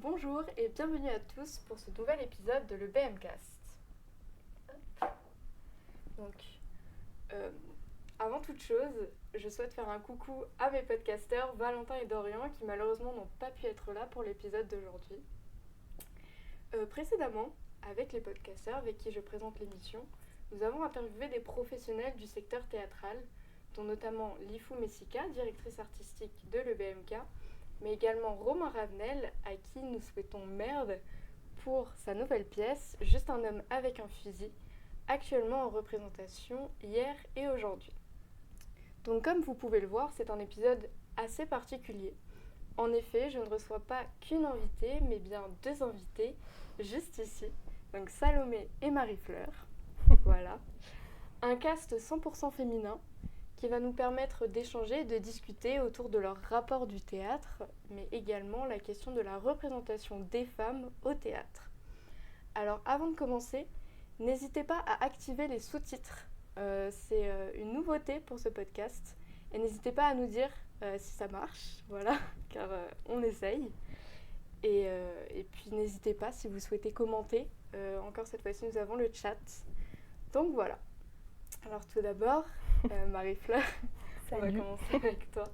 Bonjour et bienvenue à tous pour ce nouvel épisode de l'EBMcast. Donc, avant toute chose, je souhaite faire un coucou à mes podcasteurs Valentin et Dorian qui malheureusement n'ont pas pu être là pour l'épisode d'aujourd'hui. Précédemment, avec les podcasteurs avec qui je présente l'émission, nous avons interviewé des professionnels du secteur théâtral, dont notamment Lifou Messika, directrice artistique de l'EBMK, mais également Romain Ravenel, à qui nous souhaitons merde pour sa nouvelle pièce « Juste un homme avec un fusil », actuellement en représentation hier et aujourd'hui. Donc comme vous pouvez le voir, c'est un épisode assez particulier. En effet, je ne reçois pas qu'une invitée, mais bien deux invités, juste ici, donc Salomé et Marie-Fleur. Voilà. Un cast 100% féminin, qui va nous permettre d'échanger et de discuter autour de leur rapport du théâtre, mais également la question de la représentation des femmes au théâtre. Alors avant de commencer, n'hésitez pas à activer les sous-titres. C'est une nouveauté pour ce podcast. Et n'hésitez pas à nous dire si ça marche, voilà, car on essaye. Et puis n'hésitez pas si vous souhaitez commenter. Encore cette fois-ci, nous avons le chat. Donc voilà. Alors tout d'abord, Marie-Fleur, on va commencer avec toi.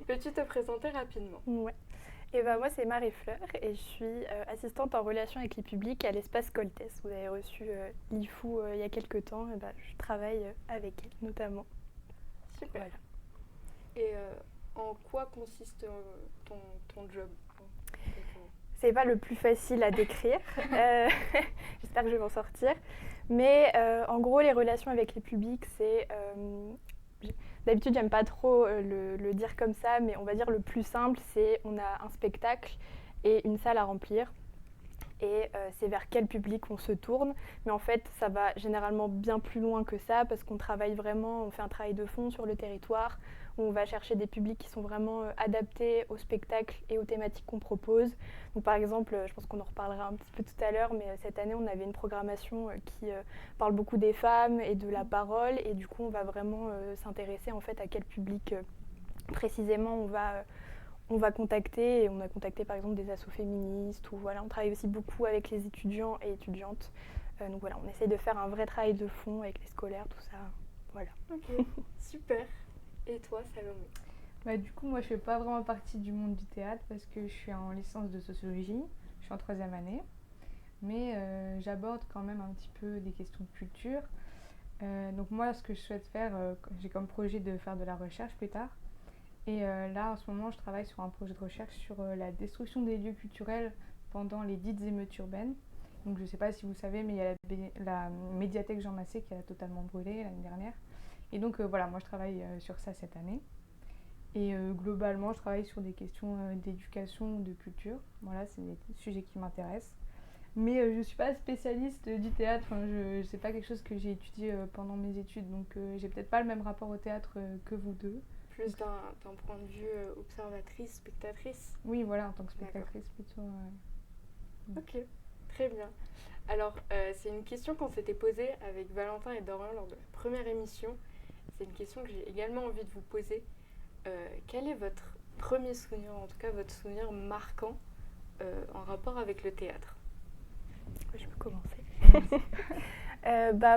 Peux-tu te présenter rapidement ? Ouais. Et moi c'est Marie-Fleur et je suis assistante en relation avec les publics à l'espace Coltès. Vous avez reçu Lifou il y a quelques temps, et je travaille avec elle notamment. Super. Voilà. Et en quoi consiste ton job ? C'est pas le plus facile à décrire, j'espère que je vais m'en sortir. Mais en gros, les relations avec les publics, c'est... d'habitude, j'aime pas trop le dire comme ça, mais on va dire le plus simple, c'est on a un spectacle et une salle à remplir. Et c'est vers quel public on se tourne. Mais en fait, ça va généralement bien plus loin que ça, parce qu'on travaille vraiment, on fait un travail de fond sur le territoire, où on va chercher des publics qui sont vraiment adaptés au spectacle et aux thématiques qu'on propose. Donc par exemple, je pense qu'on en reparlera un petit peu tout à l'heure, mais cette année, on avait une programmation qui parle beaucoup des femmes et de la parole, et du coup, on va vraiment s'intéresser en fait à quel public précisément on va contacter, et on a contacté par exemple des assos féministes, ou voilà, on travaille aussi beaucoup avec les étudiants et étudiantes. Donc voilà, on essaye de faire un vrai travail de fond avec les scolaires, tout ça. Voilà. Ok, super. Et toi, Salomé ? Du coup, moi, je fais pas vraiment partie du monde du théâtre parce que je suis en licence de sociologie, je suis en 3e année, mais j'aborde quand même un petit peu des questions de culture. Donc moi, ce que je souhaite faire, j'ai comme projet de faire de la recherche plus tard. Et là, en ce moment, je travaille sur un projet de recherche sur la destruction des lieux culturels pendant les dites émeutes urbaines. Donc je ne sais pas si vous savez, mais il y a la médiathèque Jean Massé qui a totalement brûlé l'année dernière. Et donc voilà, moi je travaille sur ça cette année. Et globalement, je travaille sur des questions d'éducation ou de culture. Voilà, c'est des sujets qui m'intéressent. Mais je ne suis pas spécialiste du théâtre, c'est pas quelque chose que j'ai étudié pendant mes études. Donc j'ai peut-être pas le même rapport au théâtre que vous deux. Plus d'un point de vue observatrice, spectatrice. Oui, voilà, en tant que spectatrice plutôt. Ok, très bien. Alors, c'est une question qu'on s'était posée avec Valentin et Dorian lors de la première émission. C'est une question que j'ai également envie de vous poser. Quel est votre premier souvenir, en tout cas votre souvenir marquant en rapport avec le théâtre ? Je peux commencer.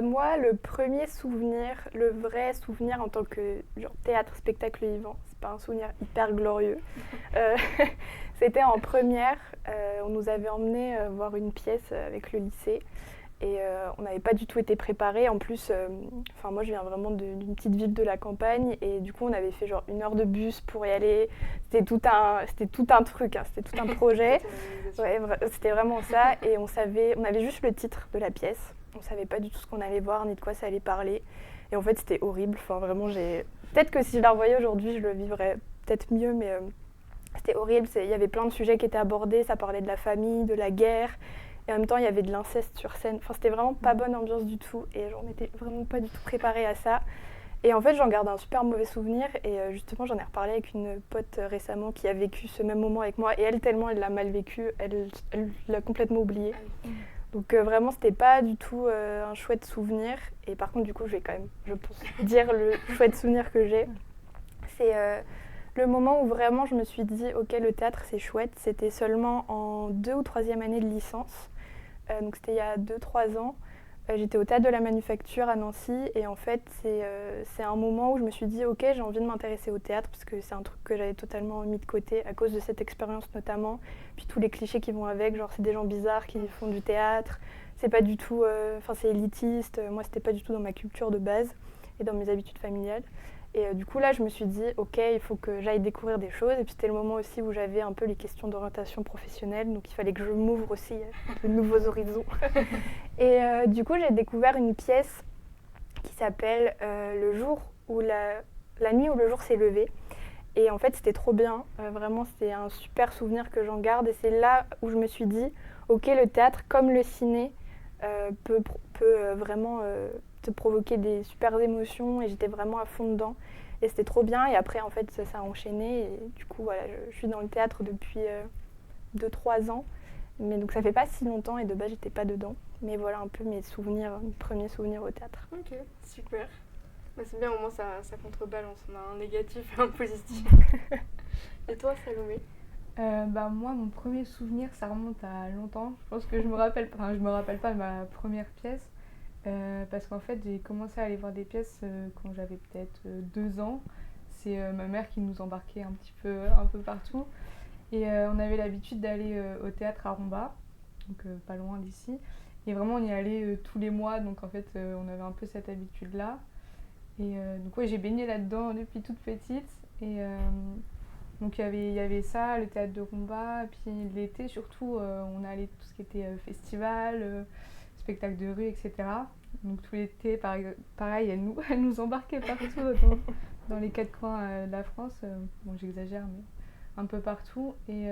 Moi, le premier souvenir, le vrai souvenir en tant que théâtre, spectacle vivant, c'est pas un souvenir hyper glorieux. C'était en première, on nous avait emmenés voir une pièce avec le lycée et on n'avait pas du tout été préparés. En plus, moi je viens vraiment d'une petite ville de la campagne et du coup on avait fait genre 1 heure de bus pour y aller. C'était tout un truc, c'était tout un projet. Ouais, c'était vraiment ça et on avait juste le titre de la pièce. On savait pas du tout ce qu'on allait voir ni de quoi ça allait parler. Et en fait, c'était horrible. Enfin, vraiment, peut-être que si je la revoyais aujourd'hui, je le vivrais peut-être mieux, mais c'était horrible. Il y avait plein de sujets qui étaient abordés. Ça parlait de la famille, de la guerre. Et en même temps, il y avait de l'inceste sur scène. Enfin, c'était vraiment pas bonne ambiance du tout. Et on n'était vraiment pas du tout préparés à ça. Et en fait, j'en garde un super mauvais souvenir. Et justement, j'en ai reparlé avec une pote récemment qui a vécu ce même moment avec moi. Et elle, tellement elle l'a mal vécu, elle l'a complètement oublié. Donc vraiment, c'était pas du tout un chouette souvenir. Et par contre, du coup, je vais quand même, je pense, dire le chouette souvenir que j'ai. C'est Le moment où vraiment je me suis dit ok, le théâtre c'est chouette, c'était seulement en 2e ou 3e année de licence. Donc c'était il y a 2-3 ans. J'étais au Théâtre de la Manufacture à Nancy et en fait c'est un moment où je me suis dit ok, j'ai envie de m'intéresser au théâtre parce que c'est un truc que j'avais totalement mis de côté à cause de cette expérience notamment, puis tous les clichés qui vont avec, genre c'est des gens bizarres qui font du théâtre, c'est pas du tout, c'est élitiste, moi c'était pas du tout dans ma culture de base et dans mes habitudes familiales. Et du coup là je me suis dit ok, il faut que j'aille découvrir des choses, et puis c'était le moment aussi où j'avais un peu les questions d'orientation professionnelle, donc il fallait que je m'ouvre aussi de nouveaux horizons. Et du coup j'ai découvert une pièce qui s'appelle Le jour où la nuit où le jour s'est levé. Et en fait c'était trop bien, vraiment c'était un super souvenir que j'en garde, et c'est là où je me suis dit ok, le théâtre comme le ciné peut vraiment te provoquer des super émotions, et j'étais vraiment à fond dedans et c'était trop bien. Et après en fait ça a enchaîné et du coup voilà, je suis dans le théâtre depuis 2-3 ans, mais donc ça fait pas si longtemps et de base j'étais pas dedans, mais voilà un peu mes premiers souvenirs au théâtre. Ok, super. Bah, c'est bien, au moins ça contrebalance, on a un négatif et un positif. Et toi Salomé? Moi, mon premier souvenir, ça remonte à longtemps. Je pense que je me rappelle pas de ma première pièce. Parce qu'en fait, j'ai commencé à aller voir des pièces quand j'avais peut-être 2 ans. C'est ma mère qui nous embarquait un peu partout. Et on avait l'habitude d'aller au théâtre à Romba, donc pas loin d'ici. Et vraiment, on y allait tous les mois, donc en fait, on avait un peu cette habitude-là. Et donc ouais, j'ai baigné là-dedans depuis toute petite. Et donc il y avait ça, le théâtre de Romba. Puis l'été, surtout, on allait tout ce qui était festival, spectacle de rue, etc. Donc tout l'été, pareil, elle nous embarquait partout dans les 4 coins de la France. Bon, j'exagère, mais un peu partout. Et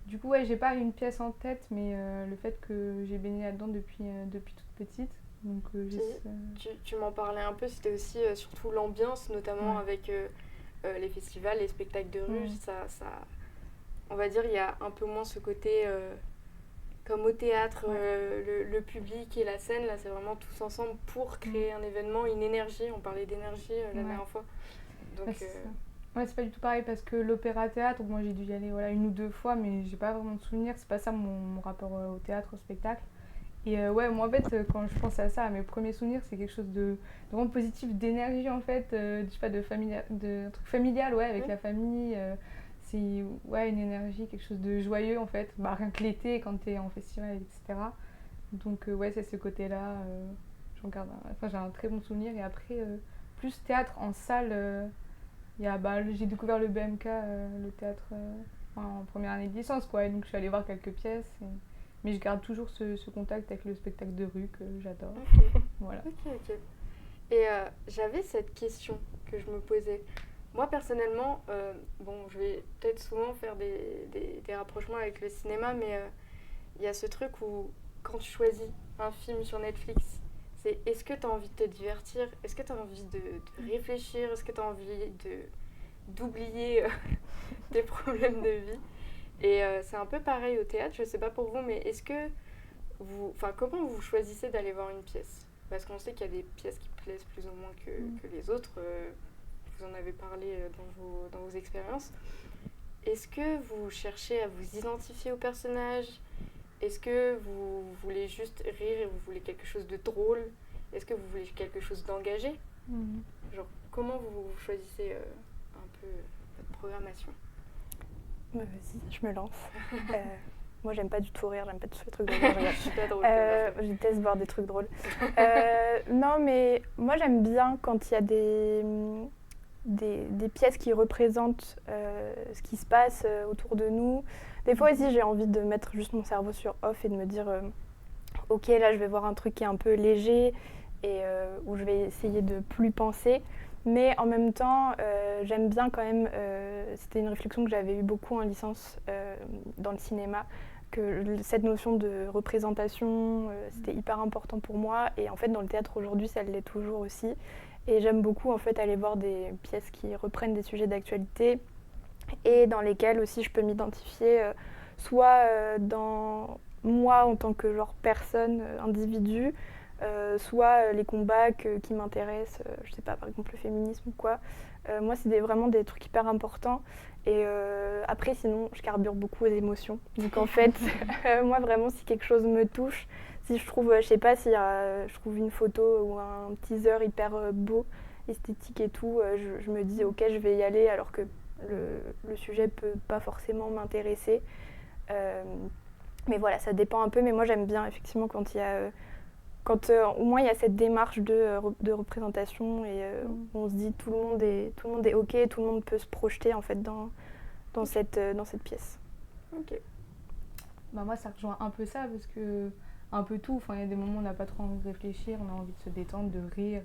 du coup, ouais, j'ai pas une pièce en tête, mais le fait que j'ai baigné là-dedans depuis toute petite. Donc, tu m'en parlais un peu, c'était aussi surtout l'ambiance, notamment avec les festivals, les spectacles de rue. On va dire, il y a un peu moins ce côté... comme au théâtre, le public et la scène, là, c'est vraiment tous ensemble pour créer un événement, une énergie. On parlait d'énergie la dernière fois. Donc, c'est pas du tout pareil parce que l'opéra-théâtre, moi j'ai dû y aller 1 ou 2 fois, mais j'ai pas vraiment de souvenirs. C'est pas ça mon rapport au théâtre, au spectacle. Et moi en fait, quand je pense à ça, à mes premiers souvenirs, c'est quelque chose de vraiment positif, d'énergie en fait, je sais pas, de un truc familial, avec la famille. C'est une énergie, quelque chose de joyeux en fait, rien que l'été quand t'es en festival, etc. Donc c'est ce côté-là, j'ai un très bon souvenir. Et après, plus théâtre en salle, j'ai découvert le BMK, le théâtre en première année de licence, quoi, et donc je suis allée voir quelques pièces. Mais je garde toujours ce contact avec le spectacle de rue que j'adore. Ok. Voilà. Ok. Et j'avais cette question que je me posais. Moi, personnellement, je vais peut-être souvent faire des rapprochements avec le cinéma, mais il y a ce truc où, quand tu choisis un film sur Netflix, c'est est-ce que tu as envie de te divertir? Est-ce que tu as envie de réfléchir? Est-ce que tu as envie d'oublier tes problèmes de vie? Et c'est un peu pareil au théâtre, je sais pas pour vous, mais comment vous choisissez d'aller voir une pièce? Parce qu'on sait qu'il y a des pièces qui plaisent plus ou moins que les autres. Vous en avez parlé dans vos expériences. Est-ce que vous cherchez à vous identifier au personnage? Est-ce que vous voulez juste rire et vous voulez quelque chose de drôle? Est-ce que vous voulez quelque chose d'engagé? Genre, comment vous choisissez un peu votre programmation? Vas-y, je me lance. Moi, j'aime pas du tout rire, j'aime pas tous les trucs drôles. Je suis pas drôle. Je déteste voir des trucs drôles. Non, mais moi, j'aime bien quand il y a des pièces qui représentent ce qui se passe autour de nous. Des fois aussi, j'ai envie de mettre juste mon cerveau sur off et de me dire ok, là, je vais voir un truc qui est un peu léger et où je vais essayer de plus penser. Mais en même temps, j'aime bien quand même, c'était une réflexion que j'avais eue beaucoup en licence dans le cinéma, que cette notion de représentation, c'était hyper important pour moi. Et en fait, dans le théâtre aujourd'hui, ça l'est toujours aussi. Et j'aime beaucoup en fait aller voir des pièces qui reprennent des sujets d'actualité et dans lesquelles aussi je peux m'identifier, soit dans moi en tant que personne, individu, soit les combats qui m'intéressent, je sais pas, par exemple le féminisme ou quoi. Moi, c'est vraiment des trucs hyper importants. Et après, sinon, je carbure beaucoup aux émotions. Donc en fait, moi vraiment, si quelque chose me touche, si je trouve, je sais pas, si je trouve une photo ou un teaser hyper beau, esthétique et tout, je me dis ok, je vais y aller alors que le sujet peut pas forcément m'intéresser. Mais voilà, ça dépend un peu. Mais moi, j'aime bien effectivement quand il y a au moins il y a cette démarche de représentation et on se dit tout le monde est ok, tout le monde peut se projeter en fait dans cette pièce. Ok. Bah moi ça rejoint un peu ça parce que un peu tout, enfin il y a des moments où on n'a pas trop envie de réfléchir, on a envie de se détendre, de rire.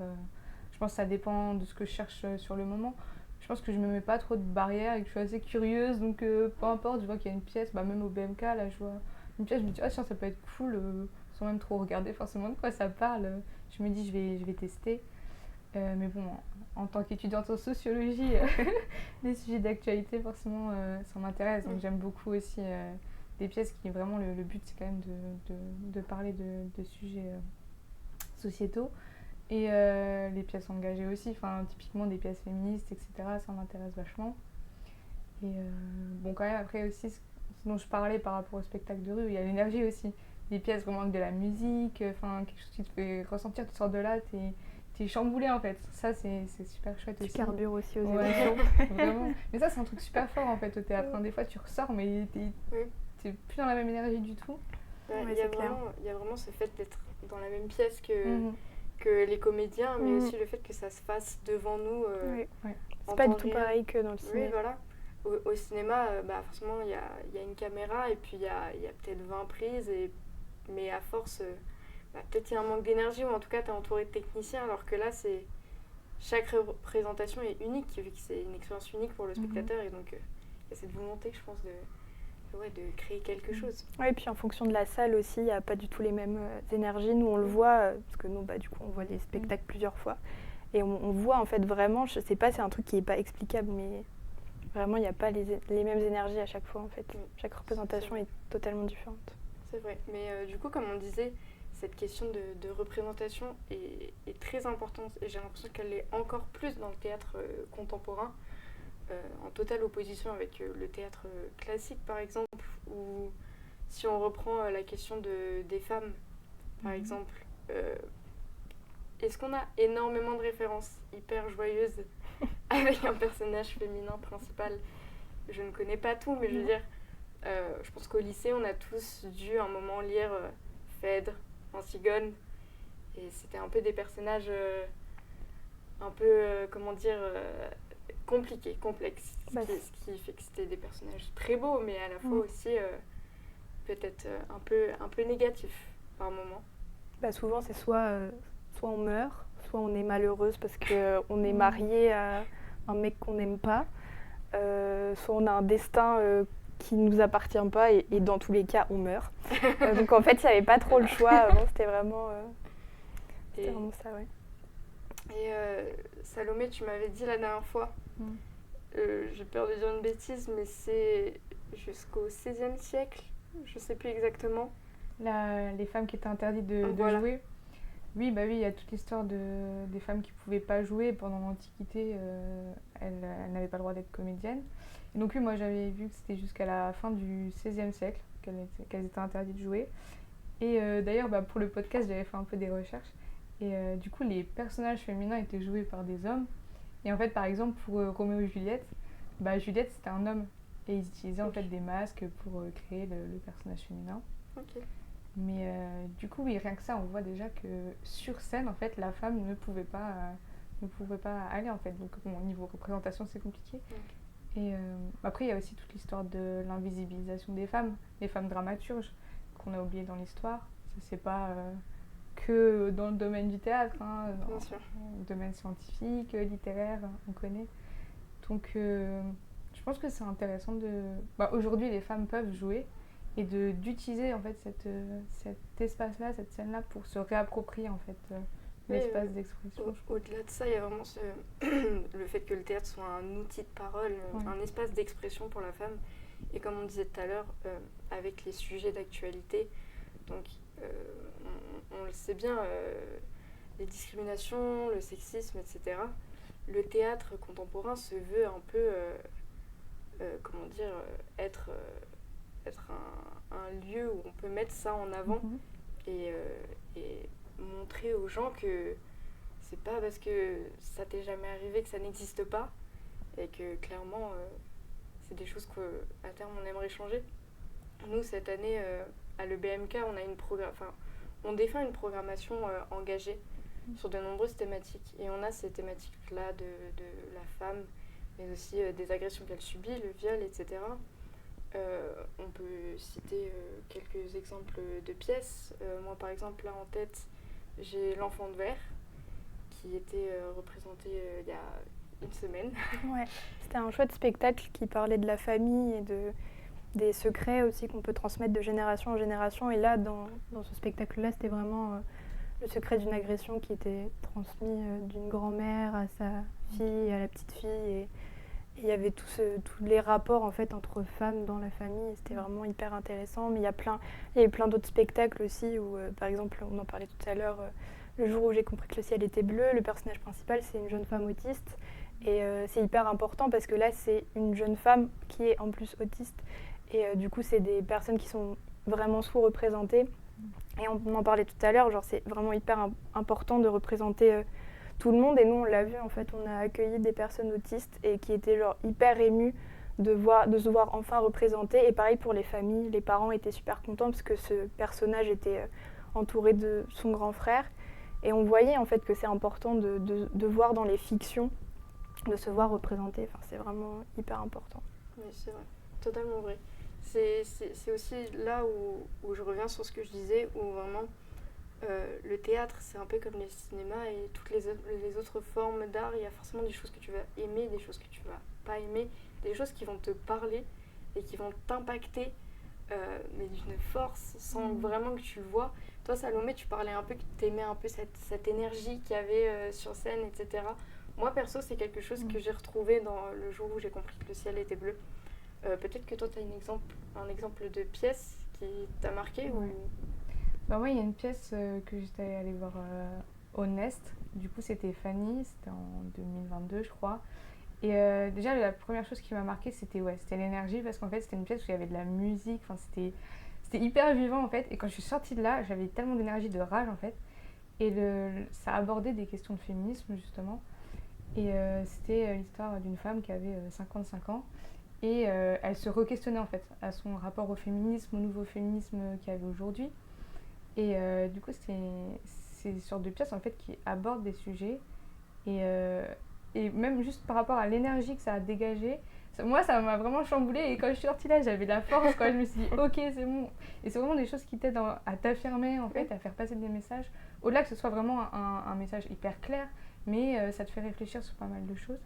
Je pense que ça dépend de ce que je cherche sur le moment. Je pense que je me mets pas trop de barrières et que je suis assez curieuse, donc peu importe, je vois qu'il y a une pièce, bah même au BMK là je vois une pièce, je me dis ah tiens ça peut être cool, sans même trop regarder forcément de quoi ça parle. Je me dis je vais tester. Mais bon, en tant qu'étudiante en sociologie, les sujets d'actualité forcément ça m'intéresse, donc j'aime beaucoup aussi des pièces qui vraiment le but c'est quand même de parler de sujets sociétaux et les pièces engagées aussi, enfin typiquement des pièces féministes etc, ça m'intéresse vachement. Et bon quand même après aussi ce dont je parlais par rapport au spectacle de rue, il y a l'énergie aussi, des pièces vraiment avec de la musique, enfin quelque chose qui te fait ressentir, tu sors de là, t'es chamboulé en fait, ça c'est super chouette aussi. Tu carbures aussi aux ouais, émotions. vraiment. Mais ça c'est un truc super fort en fait au théâtre, des fois tu ressors mais t'es plus dans la même énergie du tout. Ouais, Ouais, il y a vraiment ce fait d'être dans la même pièce Mhm. que les comédiens, mais aussi le fait que ça se fasse devant nous. Ouais. Ouais. C'est en pas temps du tout réel. pareil que dans le cinéma. Oui, voilà. Au cinéma, bah, forcément, il y a une caméra et puis il y a peut-être 20 prises, mais à force, bah, peut-être il y a un manque d'énergie ou en tout cas, tu es entouré de techniciens, alors que là, chaque représentation est unique, vu que c'est une expérience unique pour le spectateur, et donc il y a cette volonté, je pense, de créer quelque chose. Ouais, et puis en fonction de la salle aussi, il n'y a pas du tout les mêmes énergies. Nous, on le voit, parce que nous, bah, du coup, on voit les spectacles plusieurs fois. Et on voit en fait vraiment, je sais pas, c'est un truc qui n'est pas explicable, mais vraiment, il n'y a pas les mêmes énergies à chaque fois en fait. Chaque représentation est totalement différente. C'est vrai, mais du coup, comme on disait, cette question de représentation est très importante et j'ai l'impression qu'elle l'est encore plus dans le théâtre contemporain, en totale opposition avec le théâtre classique par exemple, ou si on reprend la question des femmes par exemple, est-ce qu'on a énormément de références hyper joyeuses avec un personnage féminin principal? Je ne connais pas tout, mais je veux dire, je pense qu'au lycée, on a tous dû à un moment lire Phèdre, Antigone, et c'était un peu des personnages un peu, comment dire, compliqués, complexes, ce qui fait que c'était des personnages très beaux, mais à la fois aussi peut-être un peu négatifs par moments. Bah souvent, c'est soit on meurt, soit on est malheureuse parce qu'on est marié à un mec qu'on n'aime pas, soit on a un destin qui ne nous appartient pas et dans tous les cas, on meurt. Donc en fait, il n'y avait pas trop le choix. C'était vraiment ça, ouais. Et Salomé, tu m'avais dit la dernière fois, j'ai peur de dire une bêtise, mais c'est jusqu'au XVIe siècle, je ne sais plus exactement. Les femmes qui étaient interdites de jouer. Oui, bah oui, il y a toute l'histoire des femmes qui ne pouvaient pas jouer pendant l'Antiquité. Elles n'avaient pas le droit d'être comédiennes. Et donc oui, moi j'avais vu que c'était jusqu'à la fin du XVIe siècle qu'elles étaient interdites de jouer. Et d'ailleurs, bah, pour le podcast, j'avais fait un peu des recherches. Et du coup, les personnages féminins étaient joués par des hommes. Et en fait, par exemple, pour Roméo et Juliette, bah, Juliette c'était un homme. Et ils utilisaient en fait des masques pour créer le personnage féminin. Ok. Mais du coup, oui, rien que ça, on voit déjà que sur scène, en fait, la femme ne pouvait pas aller, en fait. Donc, bon, au niveau représentation, c'est compliqué. Et après, il y a aussi toute l'histoire de l'invisibilisation des femmes dramaturges, qu'on a oublié dans l'histoire. Ça, c'est pas que dans le domaine du théâtre, hein, dans le domaine scientifique, littéraire, on connaît. Donc, je pense que c'est intéressant aujourd'hui, les femmes peuvent jouer et d'utiliser en fait cet espace-là, cette scène-là pour se réapproprier en fait l'espace d'expression. Au-delà de ça, il y a vraiment le fait que le théâtre soit un outil de parole, un espace d'expression pour la femme. Et comme on disait tout à l'heure, avec les sujets d'actualité, donc on le sait bien, les discriminations, le sexisme, etc. Le théâtre contemporain se veut un peu, être un lieu où on peut mettre ça en avant et montrer aux gens que c'est pas parce que ça t'est jamais arrivé que ça n'existe pas et que clairement c'est des choses qu'à terme on aimerait changer. Nous cette année à l'EBMK on défend une programmation engagée sur de nombreuses thématiques et on a ces thématiques là de la femme mais aussi des agressions qu'elle subit, le viol, etc. On peut citer quelques exemples de pièces. Moi par exemple là en tête j'ai L'Enfant de verre qui était représenté il y a une semaine. Ouais, c'était un chouette spectacle qui parlait de la famille et des secrets aussi qu'on peut transmettre de génération en génération. Et là, dans ce spectacle-là, c'était vraiment le secret d'une agression qui était transmis d'une grand-mère à sa fille, à la petite fille. Et il y avait tous les rapports en fait, entre femmes dans la famille. C'était vraiment hyper intéressant. Mais il y a eu plein d'autres spectacles aussi où, par exemple, on en parlait tout à l'heure, le jour où j'ai compris que le ciel était bleu, le personnage principal, c'est une jeune femme autiste. Et c'est hyper important parce que là, c'est une jeune femme qui est en plus autiste. Et du coup, c'est des personnes qui sont vraiment sous-représentées. Et on en parlait tout à l'heure, genre c'est vraiment hyper important de représenter tout le monde. Et nous, on l'a vu, en fait, on a accueilli des personnes autistes et qui étaient genre hyper émues de se voir enfin représentées. Et pareil pour les familles, les parents étaient super contents parce que ce personnage était entouré de son grand frère. Et on voyait en fait que c'est important de voir dans les fictions, de se voir représenté. Enfin, c'est vraiment hyper important. Oui, c'est vrai, totalement vrai. C'est aussi là où je reviens sur ce que je disais, où vraiment le théâtre, c'est un peu comme le cinéma et toutes les autres formes d'art. Il y a forcément des choses que tu vas aimer, des choses que tu vas pas aimer, des choses qui vont te parler et qui vont t'impacter, mais d'une force, sans vraiment que tu le vois. Toi, Salomé, tu parlais un peu que tu aimais un peu cette énergie qu'il y avait sur scène, etc. Moi, perso, c'est quelque chose que j'ai retrouvé dans le jour où j'ai compris que le ciel était bleu. Peut-être que toi, tu as un exemple de pièce qui t'a marqué ou... Bah ouais, il y a une pièce que j'étais allée voir au Nest. Du coup, c'était Fanny, c'était en 2022, je crois. Et déjà, la première chose qui m'a marquée, c'était l'énergie, parce qu'en fait, c'était une pièce où il y avait de la musique. Enfin, c'était hyper vivant, en fait. Et quand je suis sortie de là, j'avais tellement d'énergie, de rage, en fait. Et ça abordait des questions de féminisme, justement. Et c'était l'histoire d'une femme qui avait 55 ans. Et elle se re-questionnait, en fait, à son rapport au féminisme, au nouveau féminisme qu'il y avait aujourd'hui. Et du coup, c'est une sorte de pièce en fait qui aborde des sujets et même juste par rapport à l'énergie que ça a dégagé, moi ça m'a vraiment chamboulée et quand je suis sortie là, j'avais la force, quoi. Je me suis dit ok, c'est bon. Et c'est vraiment des choses qui t'aident à t'affirmer en fait, à faire passer des messages. Au-delà que ce soit vraiment un message hyper clair, mais ça te fait réfléchir sur pas mal de choses.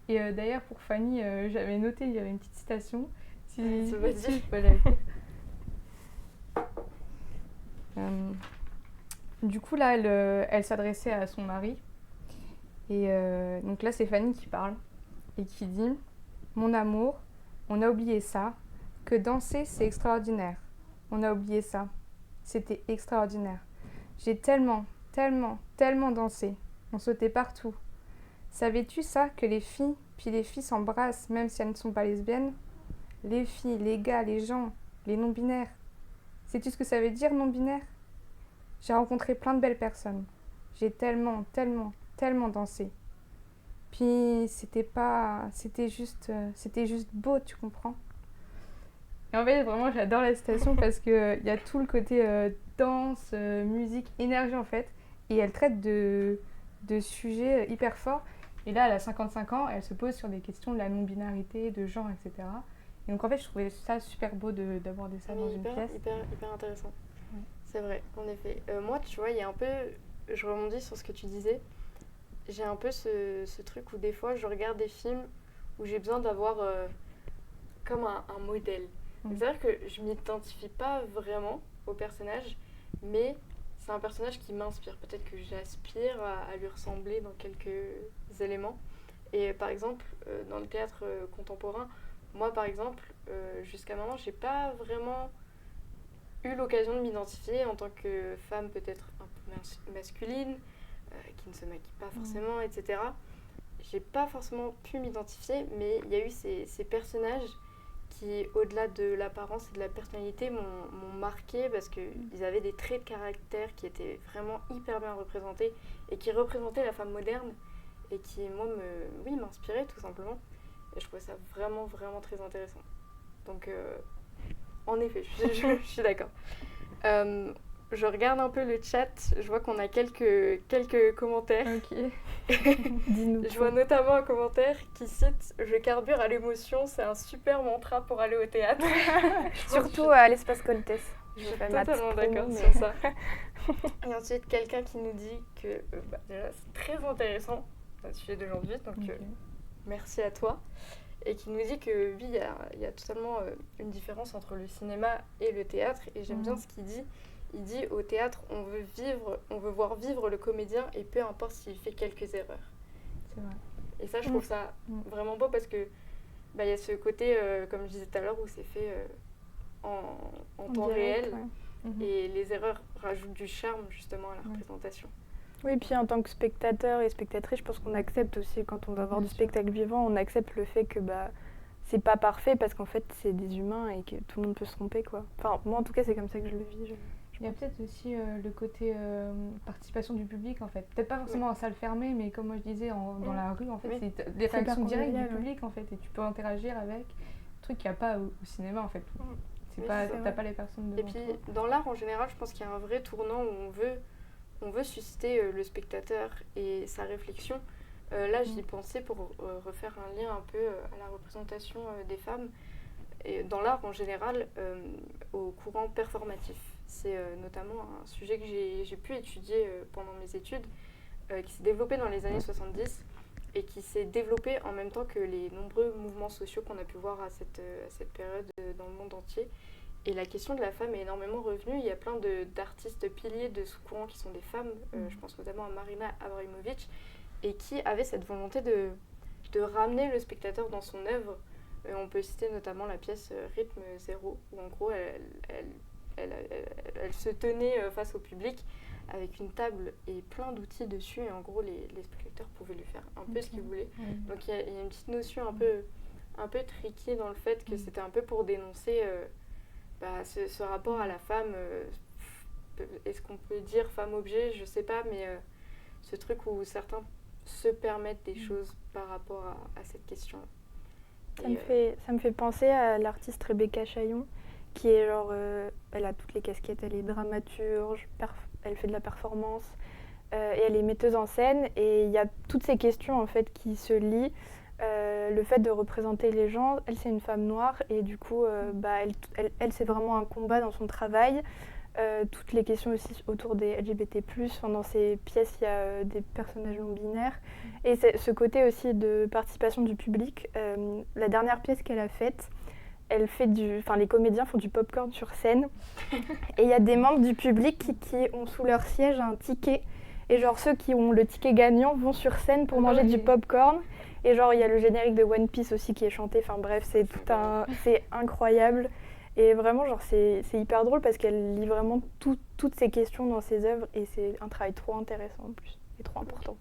Et d'ailleurs pour Fanny, j'avais noté, il y avait une petite citation. Si je peux la lire. Du coup, là, elle s'adressait à son mari. Et donc là, c'est Fanny qui parle et qui dit « Mon amour, on a oublié ça, que danser, c'est extraordinaire. On a oublié ça. C'était extraordinaire. J'ai tellement, tellement, tellement dansé. On sautait partout. Savais-tu ça, que les filles, puis les filles s'embrassent même si elles ne sont pas lesbiennes? Les filles, les gars, les gens, les non-binaires. Sais-tu ce que ça veut dire, non-binaire? J'ai rencontré plein de belles personnes. J'ai tellement, tellement, tellement dansé. Puis c'était juste beau, tu comprends? Et en fait, vraiment, j'adore la citation parce que y a tout le côté danse, musique, énergie en fait. Et elle traite de sujets hyper forts. Et là, elle a 55 ans, elle se pose sur des questions de la non-binarité, de genre, etc. Et donc en fait, je trouvais ça super beau d'aborder ça dans une pièce. Hyper intéressant. Ouais. C'est vrai, en effet. Moi, tu vois, il y a un peu... Je rebondis sur ce que tu disais. J'ai un peu ce truc où des fois, je regarde des films où j'ai besoin d'avoir comme un modèle. C'est-à-dire que je m'identifie pas vraiment au personnage, mais c'est un personnage qui m'inspire. Peut-être que j'aspire à lui ressembler dans quelques éléments. Et par exemple, dans le théâtre contemporain, moi par exemple, jusqu'à maintenant, j'ai pas vraiment eu l'occasion de m'identifier en tant que femme peut-être un peu masculine, qui ne se maquille pas forcément, etc. J'ai pas forcément pu m'identifier, mais il y a eu ces personnages qui, au-delà de l'apparence et de la personnalité, m'ont marqué parce qu'ils avaient des traits de caractère qui étaient vraiment hyper bien représentés et qui représentaient la femme moderne et qui, moi, m'inspiraient tout simplement. Et je trouvais ça vraiment, vraiment très intéressant. Donc, en effet, je suis d'accord. Je regarde un peu le chat, je vois qu'on a quelques commentaires. Ok. Dis-nous. Je vois notamment un commentaire qui cite « Je carbure à l'émotion, c'est un super mantra pour aller au théâtre ». Surtout à l'espace Coltes. Je suis totalement d'accord mais... sur ça. Et ensuite, quelqu'un qui nous dit que déjà, c'est très intéressant, le sujet d'aujourd'hui, donc merci à toi. Et qui nous dit que oui, il y a totalement une différence entre le cinéma et le théâtre. Et j'aime bien ce qu'il dit. Il dit au théâtre, on veut voir vivre le comédien et peu importe s'il fait quelques erreurs. C'est vrai. Et ça, je trouve ça vraiment beau parce que y a ce côté, comme je disais tout à l'heure, où c'est fait en temps direct, réel. Ouais. Et les erreurs rajoutent du charme justement à la représentation. Oui, puis en tant que spectateur et spectatrice, je pense qu'on accepte aussi, quand on va voir du spectacle vivant, on accepte le fait que c'est pas parfait parce qu'en fait c'est des humains et que tout le monde peut se tromper, quoi. Enfin, moi en tout cas c'est comme ça que je le vis. Il y a peut-être aussi le côté participation du public en fait. Peut-être pas forcément en salle fermée, mais comme moi je disais, dans la rue en fait, c'est des réactions directes du public en fait, et tu peux interagir avec. Un truc qu'il n'y a pas au cinéma en fait. T'as pas les personnes devant toi. Et puis dans l'art en général, je pense qu'il y a un vrai tournant où on veut susciter le spectateur et sa réflexion. Là, j'y pensais pour refaire un lien un peu à la représentation des femmes. Et dans l'art en général, au courant performatif. C'est notamment un sujet que j'ai pu étudier pendant mes études, qui s'est développé dans les années 70 et qui s'est développé en même temps que les nombreux mouvements sociaux qu'on a pu voir à cette période dans le monde entier. Et la question de la femme est énormément revenue. Il y a plein d'artistes piliers de ce courant qui sont des femmes, je pense notamment à Marina Abramović, et qui avaient cette volonté de ramener le spectateur dans son œuvre. On peut citer notamment la pièce Rythme Zéro, où en gros elle se tenait face au public avec une table et plein d'outils dessus, et en gros les spectateurs pouvaient lui faire un peu ce qu'ils voulaient. Donc il y a une petite notion un peu tricky dans le fait que c'était un peu pour dénoncer ce rapport à la femme, est-ce qu'on peut dire femme-objet, je sais pas, mais ce truc où certains se permettent des choses par rapport à cette question. Ça me fait penser à l'artiste Rebecca Chaillon, qui est genre, elle a toutes les casquettes, elle est dramaturge, elle fait de la performance, et elle est metteuse en scène, et il y a toutes ces questions en fait qui se lient. Le fait de représenter les gens, elle c'est une femme noire et du coup elle c'est vraiment un combat dans son travail. Toutes les questions aussi autour des LGBT+, dans ses pièces il y a des personnages non binaires et ce côté aussi de participation du public. La dernière pièce qu'elle a faite, les comédiens font du popcorn sur scène et il y a des membres du public qui ont sous leur siège un ticket, et genre ceux qui ont le ticket gagnant vont sur scène pour manger du popcorn. Et genre il y a le générique de One Piece aussi qui est chanté, enfin bref, c'est incroyable. Et vraiment genre c'est hyper drôle parce qu'elle lit vraiment toutes ces questions dans ses œuvres, et c'est un travail trop intéressant en plus et trop important.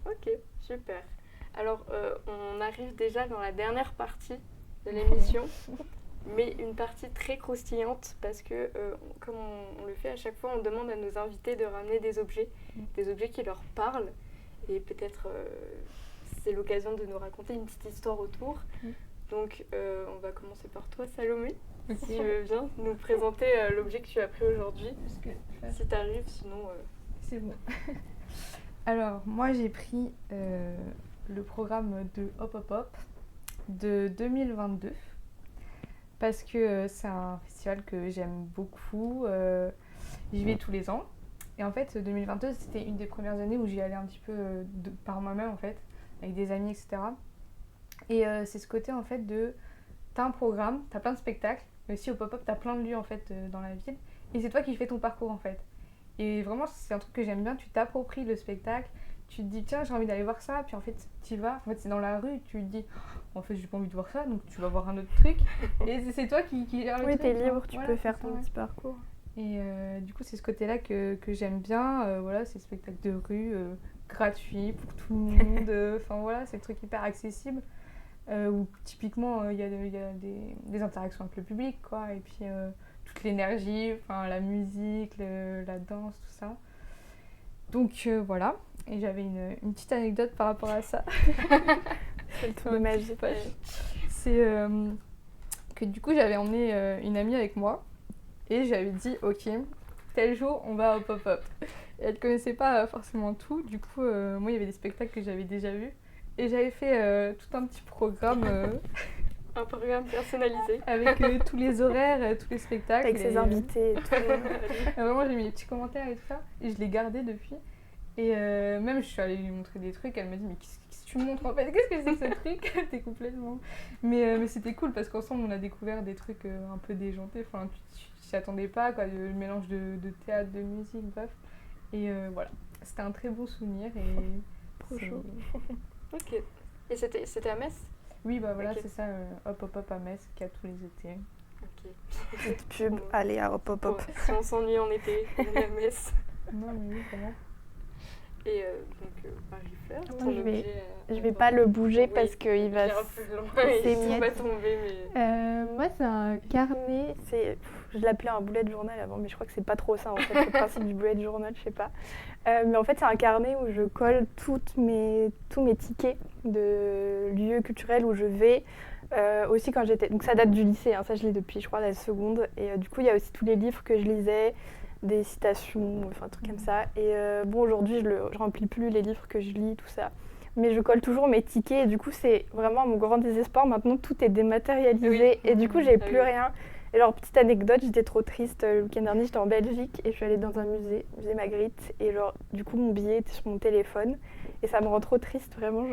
Ok, super. Alors on arrive déjà dans la dernière partie de l'émission, mais une partie très croustillante parce que comme on le fait à chaque fois, on demande à nos invités de ramener des objets qui leur parlent, et peut-être c'est l'occasion de nous raconter une petite histoire autour. Donc on va commencer par toi, Salomé, si tu veux bien nous présenter l'objet que tu as pris aujourd'hui, si tu arrives, sinon c'est bon. Alors moi j'ai pris le programme de Hop Hop Hop de 2022 parce que c'est un festival que j'aime beaucoup, j'y vais tous les ans, et en fait 2022 c'était une des premières années où j'y allais un petit peu par moi-même en fait, avec des amis, etc. Et c'est ce côté en fait de t'as un programme, t'as plein de spectacles, mais aussi au pop-up t'as plein de lieux en fait dans la ville, et c'est toi qui fais ton parcours en fait. Et vraiment c'est un truc que j'aime bien, tu t'appropries le spectacle, tu te dis tiens j'ai envie d'aller voir ça, puis en fait t'y vas, en fait c'est dans la rue, tu te dis en fait j'ai pas envie de voir ça, donc tu vas voir un autre truc, et c'est toi qui gère le truc. Oui, t'es libre, tu peux faire ton petit parcours. Et du coup, c'est ce côté-là que j'aime bien. Voilà, c'est spectacle de rue gratuit pour tout le monde. Enfin voilà, c'est le truc hyper accessible. Où typiquement, il y a des interactions avec le public, quoi. Et puis toute l'énergie, enfin la musique, la danse, tout ça. Donc voilà. Et j'avais une petite anecdote par rapport à ça. C'est le tour de magie. C'est que du coup, j'avais emmené une amie avec moi. Et j'avais dit, ok, tel jour, on va au pop-up. Et elle ne connaissait pas forcément tout. Du coup, moi, il y avait des spectacles que j'avais déjà vus. Et j'avais fait tout un petit programme. Un programme personnalisé. Avec tous les horaires, tous les spectacles. Avec ses invités et tout. Vraiment, j'ai mis les petits commentaires et tout ça. Et je l'ai gardé depuis. Et même, je suis allée lui montrer des trucs. Elle m'a dit, mais qu'est-ce que tu me montres en fait? Qu'est-ce que c'est que ce truc? T'es complètement... Mais c'était cool parce qu'ensemble, on a découvert des trucs un peu déjantés. Enfin, tu t'y attendais pas, quoi. Le mélange de théâtre, de musique, bref. Et voilà. C'était un très beau souvenir. Et trop chaud. Ok. Et c'était à Metz? Oui, bah voilà, Okay. c'est ça. Hop Hop Hop à Metz, qui a tous les étés. Ok. Petite pub, allez à Hop Hop Hop. Bon, si on s'ennuie en été, on est à Metz. Non, mais oui, vraiment. Et donc, Marie-Fleur, Moi, je vais pas le bouger parce qu'il va s'émietter. Tomber. Mais... moi, c'est un carnet. Je l'appelais un bullet journal avant, mais je crois que c'est pas trop ça en fait, le principe du bullet journal, je sais pas. Mais en fait, c'est un carnet où je colle tous mes tickets de lieux culturels où je vais. Aussi quand j'étais... Donc ça date du lycée, hein, ça je l'ai depuis, je crois, la seconde. Et du coup, il y a aussi tous les livres que je lisais, des citations, enfin un truc comme ça. Et bon, aujourd'hui, je remplis plus les livres que je lis, tout ça. Mais je colle toujours mes tickets et du coup, c'est vraiment mon grand désespoir. Maintenant, tout est dématérialisé oui. Et du coup, j'ai plus rien. Et alors, petite anecdote, j'étais trop triste. Le week-end dernier, j'étais en Belgique et je suis allée dans un musée Magritte. Et genre, du coup, mon billet était sur mon téléphone. Et ça me rend trop triste, vraiment.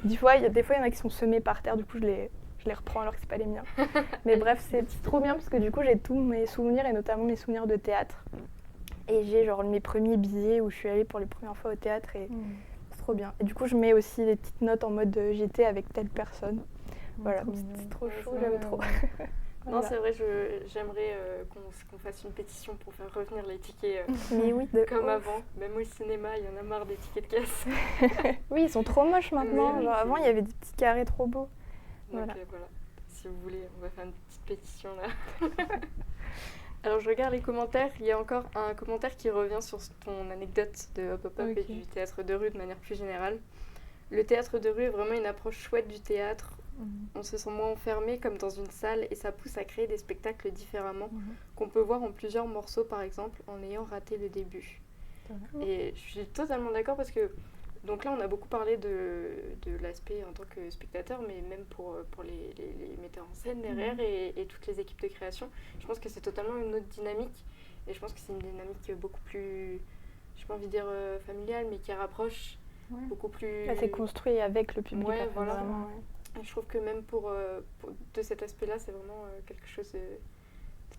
Des fois, il y en a qui sont semés par terre, du coup, je les reprends alors que c'est pas les miens. Mais bref, c'est trop bien parce que du coup, j'ai tous mes souvenirs et notamment mes souvenirs de théâtre. Et j'ai genre mes premiers billets où je suis allée pour les premières fois au théâtre et c'est trop bien. Et du coup, je mets aussi des petites notes en mode j'étais avec telle personne. Voilà, c'est trop chaud, j'aime trop. Non, c'est vrai, j'aimerais qu'on fasse une pétition pour faire revenir les tickets mais oui, comme avant. Même au cinéma, il y en a marre des tickets de caisse. Oui, ils sont trop moches maintenant. Oui, genre, avant, il y avait des petits carrés trop beaux. Donc voilà, si vous voulez, on va faire une petite pétition là. Alors je regarde les commentaires, il y a encore un commentaire qui revient sur ton anecdote de Hop Hop Hop et du théâtre de rue de manière plus générale. Le théâtre de rue est vraiment une approche chouette du théâtre. On se sent moins enfermé comme dans une salle et ça pousse à créer des spectacles différemment qu'on peut voir en plusieurs morceaux par exemple en ayant raté le début. Et je suis totalement d'accord parce que donc là on a beaucoup parlé de l'aspect en tant que spectateur mais même pour les metteurs en scène derrière et toutes les équipes de création. Je pense que c'est totalement une autre dynamique et je pense que c'est une dynamique beaucoup plus, j'ai pas envie de dire familiale mais qui rapproche beaucoup plus... Là, c'est construit avec le public. Ouais, voilà. Vraiment, Et je trouve que même de cet aspect-là, c'est vraiment quelque chose de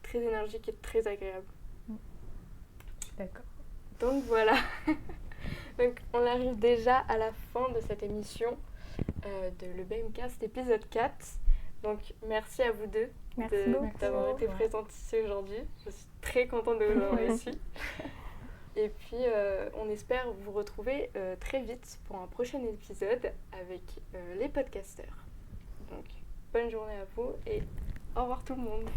très énergique et de très agréable. D'accord. Donc voilà. Donc on arrive déjà à la fin de cette émission de le BMcast épisode 4. Donc merci à vous deux d'avoir été présentes ici aujourd'hui. Je suis très contente de vous avoir ici. Et puis on espère vous retrouver très vite pour un prochain épisode avec les podcasteurs. Donc, bonne journée à vous et au revoir tout le monde.